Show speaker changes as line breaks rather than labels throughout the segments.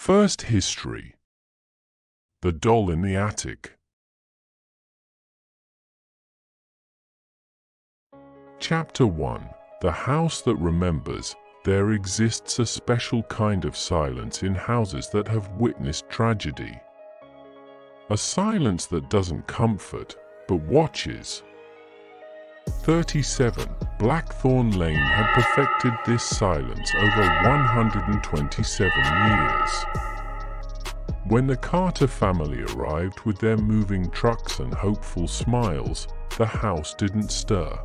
First history. The doll in the attic. Chapter 1. The house that remembers. There exists a special kind of silence in houses that have witnessed tragedy. A silence that doesn't comfort, but watches. 37. Blackthorn Lane had perfected this silence over 127 years. When the Carter family arrived with their moving trucks and hopeful smiles, the house didn't stir.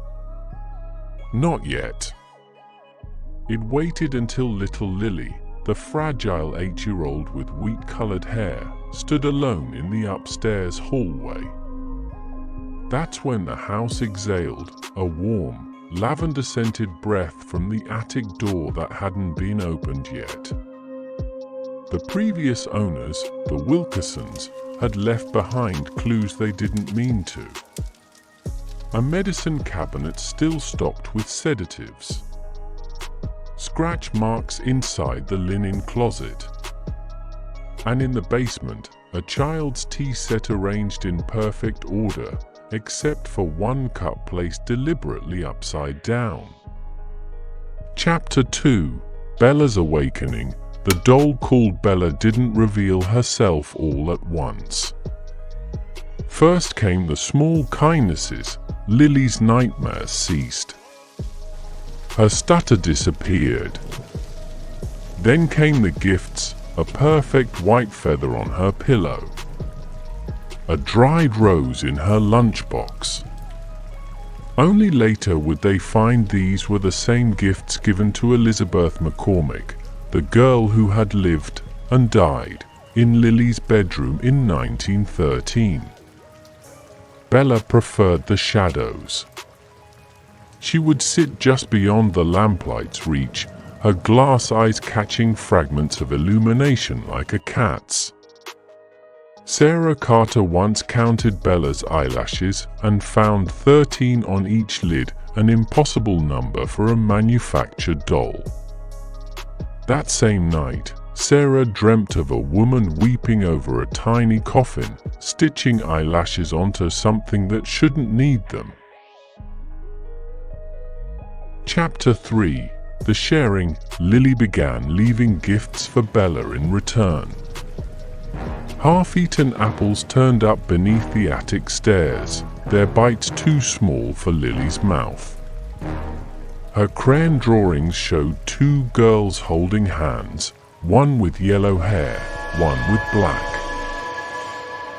Not yet. It waited until little Lily, the fragile 8-year-old with wheat-colored hair, stood alone in the upstairs hallway. That's when the house exhaled a warm, lavender-scented breath from the attic door that hadn't been opened yet. The previous owners, the Wilkersons, had left behind clues they didn't mean to. A medicine cabinet still stocked with sedatives. Scratch marks inside the linen closet. And in the basement, a child's tea set arranged in perfect order, except for one cup placed deliberately upside down. Chapter 2. Bella's Awakening. The doll called Bella didn't reveal herself all at once. First came the small kindnesses. Lily's nightmares ceased. Her stutter disappeared. Then came the gifts, a perfect white feather on her pillow. A dried rose in her lunchbox. Only later would they find these were the same gifts given to Elizabeth McCormick, the girl who had lived and died in Lily's bedroom in 1913. Bella preferred the shadows. She would sit just beyond the lamplight's reach, her glass eyes catching fragments of illumination like a cat's. Sarah Carter once counted Bella's eyelashes and found 13 on each lid, an impossible number for a manufactured doll. That same night, Sarah dreamt of a woman weeping over a tiny coffin, stitching eyelashes onto something that shouldn't need them. Chapter 3. The sharing. Lily began leaving gifts for Bella in return. Half-eaten apples turned up beneath the attic stairs, their bites too small for Lily's mouth. Her crayon drawings showed 2 girls holding hands, one with yellow hair, one with black.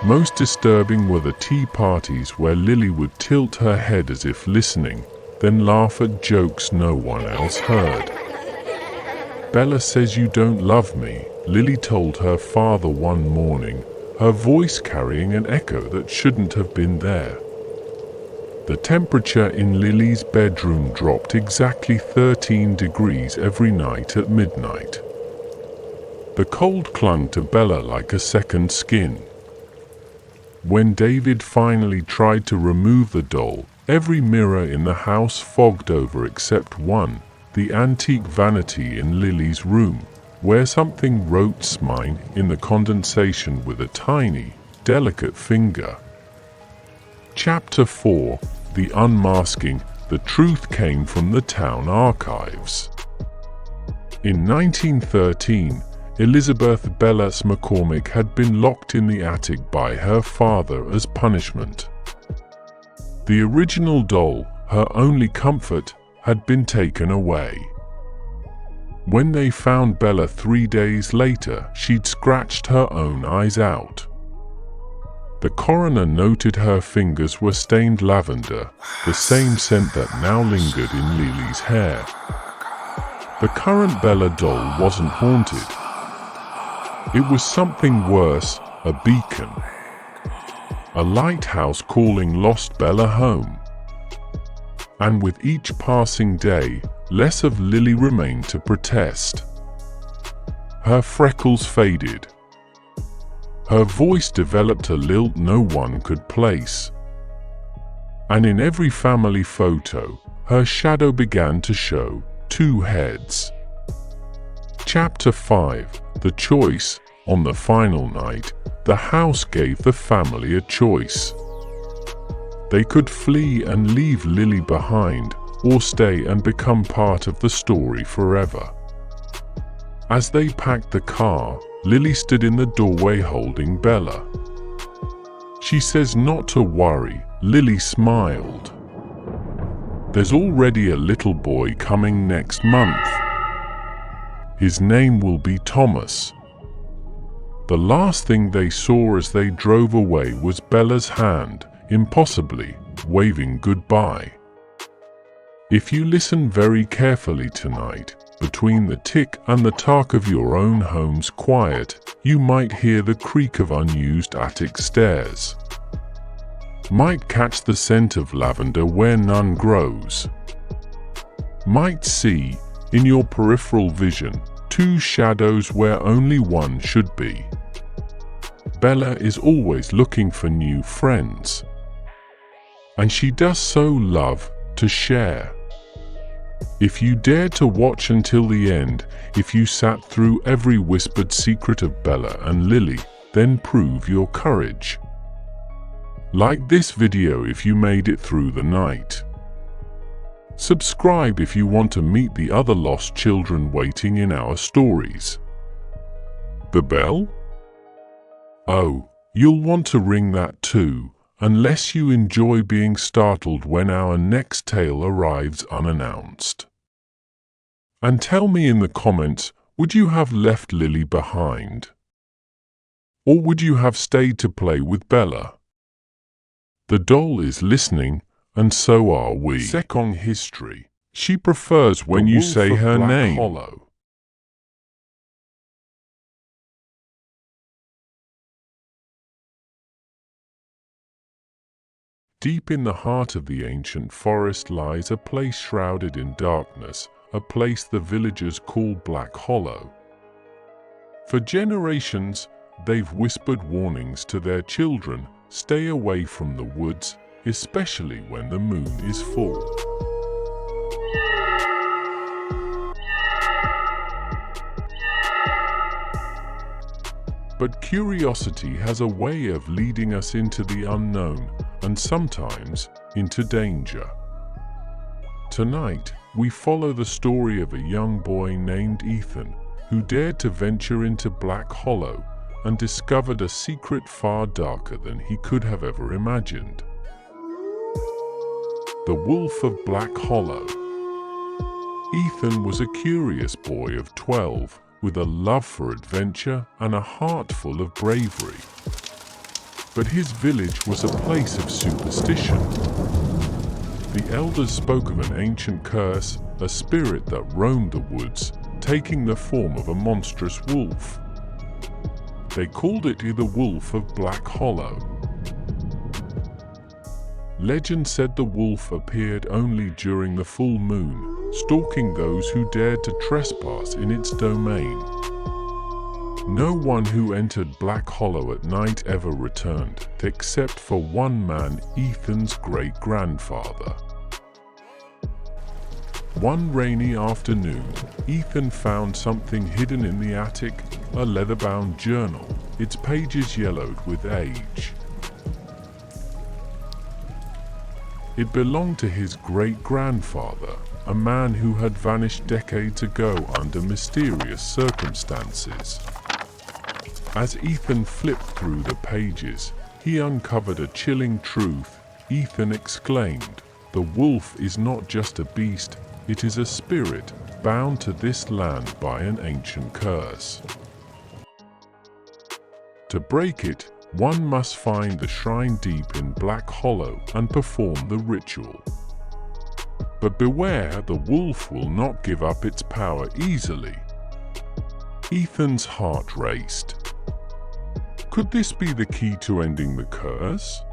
Most disturbing were the tea parties where Lily would tilt her head as if listening, then laugh at jokes no one else heard. Bella says you don't love me, Lily told her father one morning, her voice carrying an echo that shouldn't have been there. The temperature in Lily's bedroom dropped exactly 13 degrees every night at midnight. The cold clung to Bella like a second skin. When David finally tried to remove the doll, every mirror in the house fogged over except one, the antique vanity in Lily's room, where something wrote "Smine" in the condensation with a tiny, delicate finger. Chapter 4. The Unmasking. The truth came from the town archives. In 1913, Elizabeth Bellas McCormick had been locked in the attic by her father as punishment. The original doll, her only comfort, had been taken away. When they found Bella 3 days later, she'd scratched her own eyes out. The coroner noted her fingers were stained lavender, the same scent that now lingered in Lily's hair. The current Bella doll wasn't haunted. It was something worse, a beacon. A lighthouse calling lost Bella home. And with each passing day, less of Lily remained to protest. Her freckles faded. Her voice developed a lilt no one could place. And in every family photo, her shadow began to show 2 heads. Chapter 5. The Choice. On the final night, the house gave the family a choice. They could flee and leave Lily behind, or stay and become part of the story forever. As they packed the car, Lily stood in the doorway holding Bella. She says not to worry. Lily smiled. There's already a little boy coming next month. His name will be Thomas. The last thing they saw as they drove away was Bella's hand, impossibly, waving goodbye. If you listen very carefully tonight, between the tick and the tack of your own home's quiet, you might hear the creak of unused attic stairs. Might catch the scent of lavender where none grows. Might see, in your peripheral vision, two shadows where only one should be. Bella is always looking for new friends. And she does so love to share. If you dared to watch until the end, if you sat through every whispered secret of Bella and Lily, then prove your courage. Like this video if you made it through the night. Subscribe if you want to meet the other lost children waiting in our stories. The bell? Oh, you'll want to ring that too, unless you enjoy being startled when our next tale arrives unannounced. And tell me in the comments, would you have left Lily behind? Or would you have stayed to play with Bella? The doll is listening, and so are we. Sekong history. She prefers when you say her name. Hollow. Deep in the heart of the ancient forest lies a place shrouded in darkness, a place the villagers call Black Hollow. For generations, they've whispered warnings to their children, stay away from the woods, especially when the moon is full. But curiosity has a way of leading us into the unknown, and sometimes into danger. Tonight, we follow the story of a young boy named Ethan, who dared to venture into Black Hollow and discovered a secret far darker than he could have ever imagined. The Wolf of Black Hollow. Ethan was a curious boy of 12, with a love for adventure and a heart full of bravery. But his village was a place of superstition. The elders spoke of an ancient curse, a spirit that roamed the woods, taking the form of a monstrous wolf. They called it the Wolf of Black Hollow. Legend said the wolf appeared only during the full moon, stalking those who dared to trespass in its domain. No one who entered Black Hollow at night ever returned, except for one man, Ethan's great-grandfather. One rainy afternoon, Ethan found something hidden in the attic, a leather-bound journal, its pages yellowed with age. It belonged to his great-grandfather, a man who had vanished decades ago under mysterious circumstances. As Ethan flipped through the pages, he uncovered a chilling truth. Ethan exclaimed, "The wolf is not just a beast, it is a spirit bound to this land by an ancient curse. To break it, one must find the shrine deep in Black Hollow and perform the ritual. But beware, the wolf will not give up its power easily." Ethan's heart raced. Could this be the key to ending the curse?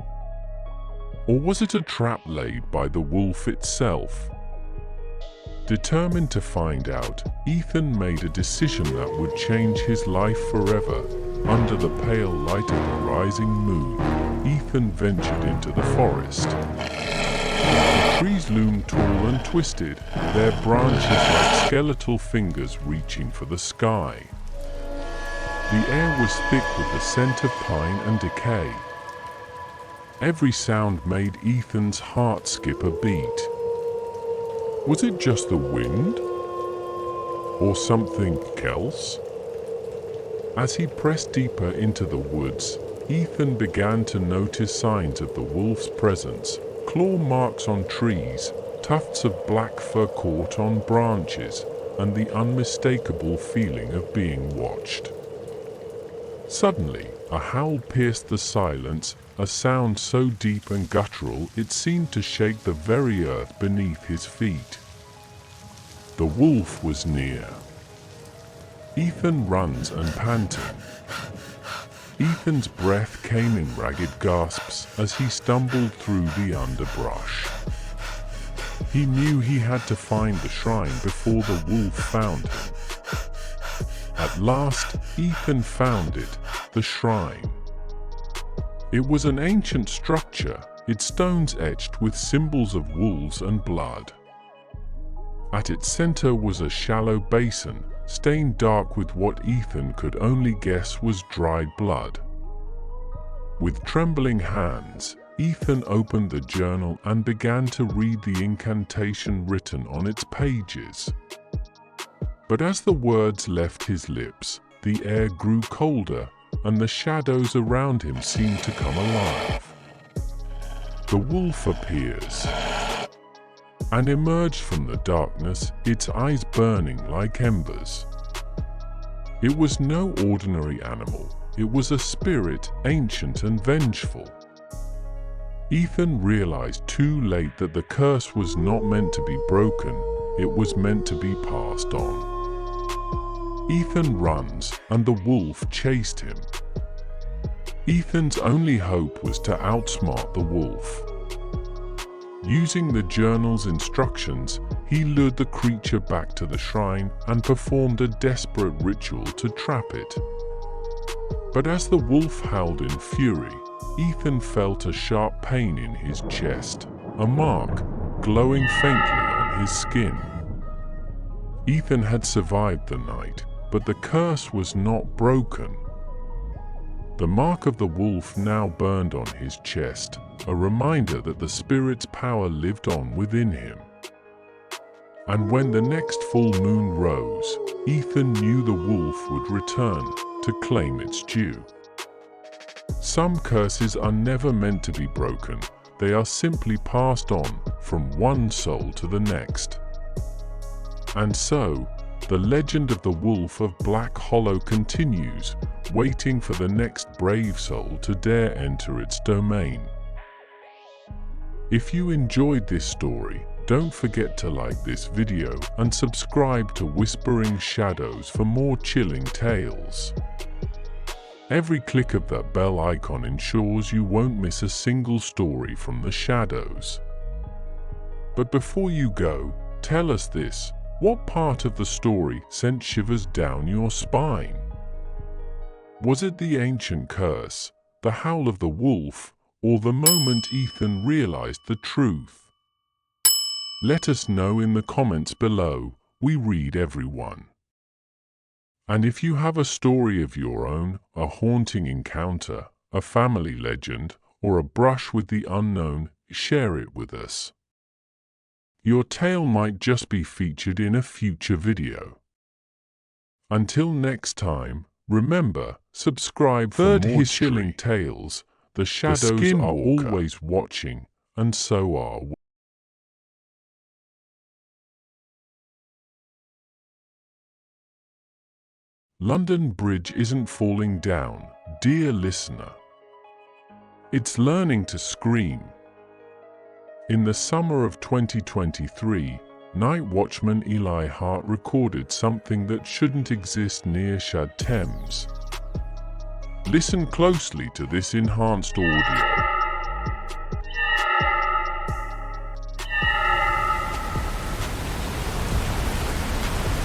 Or was it a trap laid by the wolf itself? Determined to find out, Ethan made a decision that would change his life forever. Under the pale light of the rising moon, Ethan ventured into the forest. The trees loomed tall and twisted, their branches like skeletal fingers reaching for the sky. The air was thick with the scent of pine and decay. Every sound made Ethan's heart skip a beat. Was it just the wind? Or something else? As he pressed deeper into the woods, Ethan began to notice signs of the wolf's presence: claw marks on trees, tufts of black fur caught on branches, and the unmistakable feeling of being watched. Suddenly, a howl pierced the silence, a sound so deep and guttural it seemed to shake the very earth beneath his feet. The wolf was near. Ethan runs and panting. Ethan's breath came in ragged gasps as he stumbled through the underbrush. He knew he had to find the shrine before the wolf found him. At last, Ethan found it, the shrine. It was an ancient structure, its stones etched with symbols of wolves and blood. At its center was a shallow basin, stained dark with what Ethan could only guess was dried blood. With trembling hands, Ethan opened the journal and began to read the incantation written on its pages. But as the words left his lips, the air grew colder, and the shadows around him seemed to come alive. The wolf appears and emerged from the darkness, its eyes burning like embers. It was no ordinary animal. It was a spirit, ancient and vengeful. Ethan realized too late that the curse was not meant to be broken, it was meant to be passed on. Ethan runs, and the wolf chased him. Ethan's only hope was to outsmart the wolf. Using the journal's instructions, he lured the creature back to the shrine and performed a desperate ritual to trap it. But as the wolf howled in fury, Ethan felt a sharp pain in his chest, a mark glowing faintly on his skin. Ethan had survived the night, but the curse was not broken. The mark of the wolf now burned on his chest, a reminder that the spirit's power lived on within him. And when the next full moon rose, Ethan knew the wolf would return to claim its due. Some curses are never meant to be broken, they are simply passed on from one soul to the next. And so, the legend of the Wolf of Black Hollow continues, waiting for the next brave soul to dare enter its domain. If you enjoyed this story, don't forget to like this video and subscribe to Whispering Shadows for more chilling tales. Every click of that bell icon ensures you won't miss a single story from the shadows. But before you go, tell us this: what part of the story sent shivers down your spine? Was it the ancient curse, the howl of the wolf, or the moment Ethan realized the truth? Let us know in the comments below. We read everyone. And if you have a story of your own, a haunting encounter, a family legend, or a brush with the unknown, share it with us. Your tale might just be featured in a future video. Until next time, remember, subscribe for more chilling tales. The shadows are always watching, and so are we. London Bridge isn't falling down, dear listener. It's learning to scream. In the summer of 2023, night watchman Eli Hart recorded something that shouldn't exist near Shad Thames. Listen closely to this enhanced audio.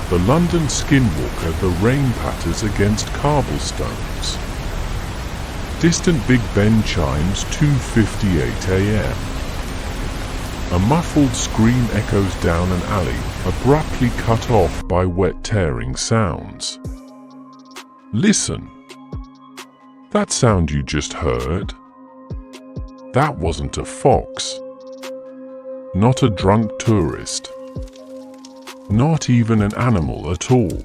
The London Skinwalker, the rain patters against cobblestones. Distant Big Ben chimes 2:58 a.m. A muffled scream echoes down an alley, abruptly cut off by wet tearing sounds. Listen. That sound you just heard? That wasn't a fox. Not a drunk tourist. Not even an animal at all.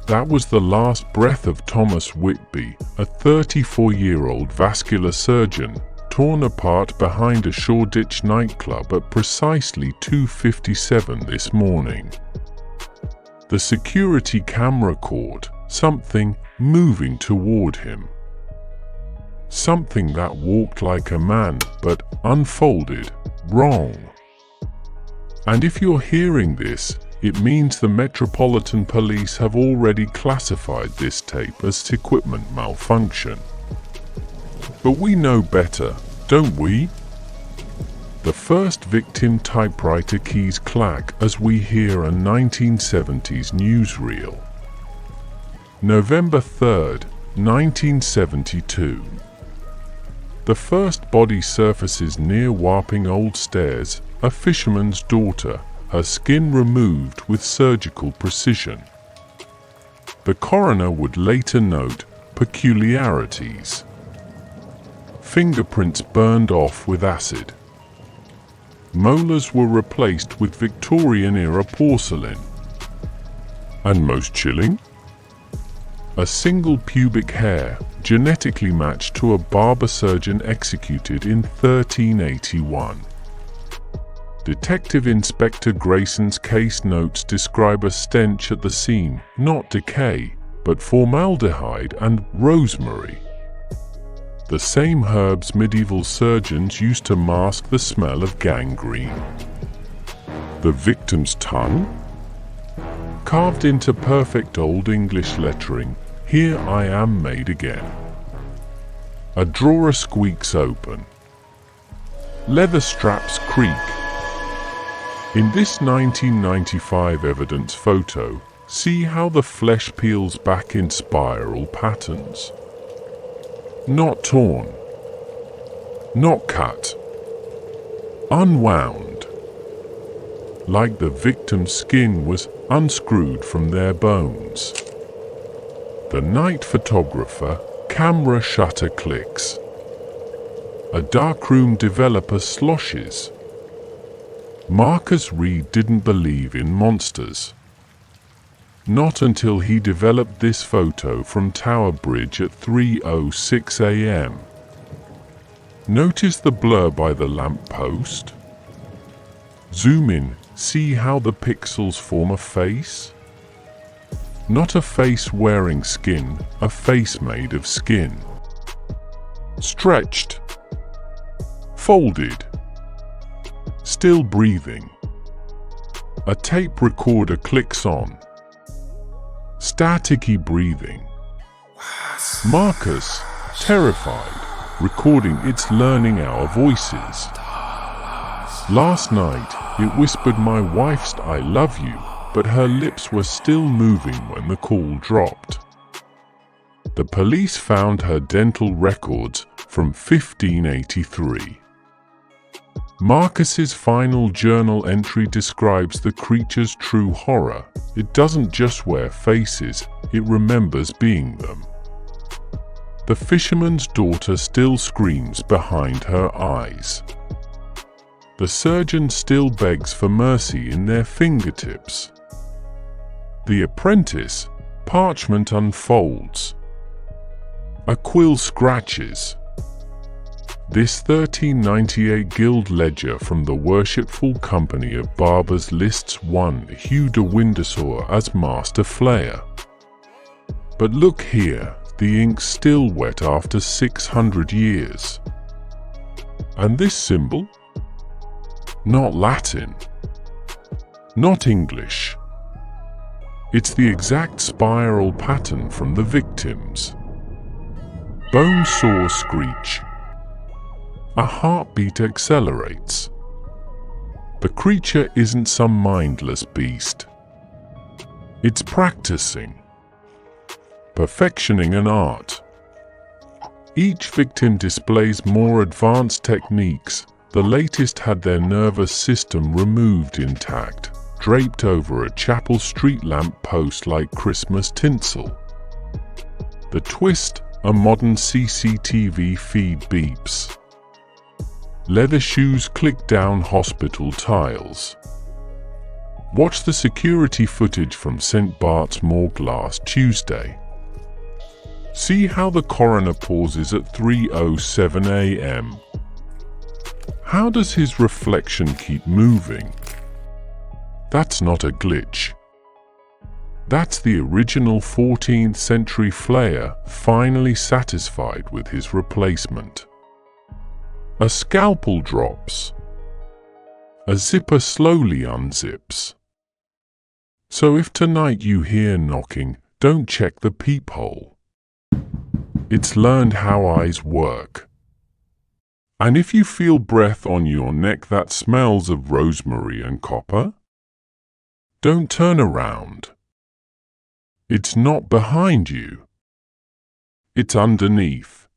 That was the last breath of Thomas Whitby, a 34-year-old vascular surgeon, torn apart behind a Shoreditch nightclub at precisely 2:57 this morning. The security camera caught something moving toward him. Something that walked like a man but unfolded wrong. And if you're hearing this, it means the Metropolitan Police have already classified this tape as equipment malfunction. But we know better, don't we? The first victim typewriter keys clack as we hear a 1970s newsreel. November 3rd, 1972. The first body surfaces near Wapping Old Stairs, a fisherman's daughter, her skin removed with surgical precision. The coroner would later note peculiarities. Fingerprints burned off with acid. Molars were replaced with Victorian-era porcelain. And most chilling? A single pubic hair, genetically matched to a barber surgeon executed in 1381. Detective Inspector Grayson's case notes describe a stench at the scene, not decay, but formaldehyde and rosemary. The same herbs medieval surgeons used to mask the smell of gangrene. The victim's tongue? Carved into perfect Old English lettering, "Here I am made again." A drawer squeaks open. Leather straps creak. In this 1995 evidence photo, see how the flesh peels back in spiral patterns. Not torn. Not cut. Unwound. Like the victim's skin was unscrewed from their bones. The night photographer, camera shutter clicks. A darkroom developer sloshes. Marcus Reed didn't believe in monsters. Not until he developed this photo from Tower Bridge at 3:06 a.m. Notice the blur by the lamp post? Zoom in, see how the pixels form a face? Not a face wearing skin, a face made of skin. Stretched. Folded. Still breathing. A tape recorder clicks on. Staticky breathing. Marcus, terrified, recording its learning our voices. Last night, it whispered my wife's "I love you," but her lips were still moving when the call dropped. The police found her dental records from 1583. Marcus's final journal entry describes the creature's true horror. It doesn't just wear faces, it remembers being them. The fisherman's daughter still screams behind her eyes. The surgeon still begs for mercy in their fingertips. The apprentice, parchment unfolds. A quill scratches. This 1398 guild ledger from the Worshipful Company of Barbers lists one Hugh de Windsor as master flayer. But look here, the ink's still wet after 600 years. And this symbol? Not Latin. Not English. It's the exact spiral pattern from the victims. Bone saw screech. A heartbeat accelerates. The creature isn't some mindless beast. It's practicing. Perfectioning an art. Each victim displays more advanced techniques. The latest had their nervous system removed intact, draped over a chapel street lamp post like Christmas tinsel. The twist, A modern CCTV feed beeps. Leather shoes click down hospital tiles. Watch the security footage from St. Bart's morgue last Tuesday. See how the coroner pauses at 3:07 a.m. How does his reflection keep moving? That's not a glitch. That's the original 14th century flayer finally satisfied with his replacement. A scalpel drops. A zipper slowly unzips. So if tonight you hear knocking, don't check the peephole. It's learned how eyes work. And if you feel breath on your neck that smells of rosemary and copper, don't turn around. It's not behind you. It's underneath.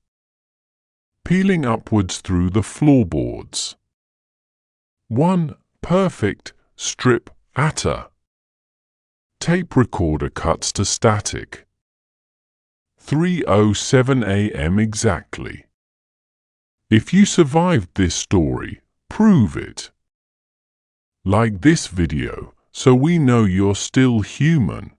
Peeling upwards through the floorboards. One perfect strip atta. Tape recorder cuts to static. 3:07 a.m. exactly. If you survived this story, prove it. Like this video so we know you're still human.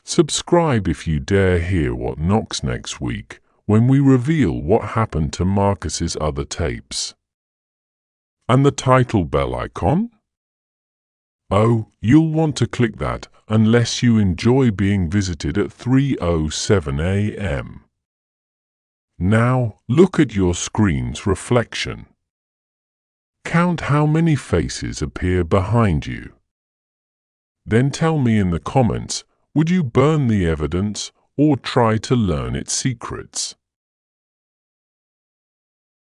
Subscribe if you dare hear what knocks next week when we reveal what happened to Marcus's other tapes. And the title bell icon? Oh, you'll want to click that unless you enjoy being visited at 3:07 a.m. Now, look at your screen's reflection. Count how many faces appear behind you. Then tell me in the comments, would you burn the evidence or try to learn its secrets?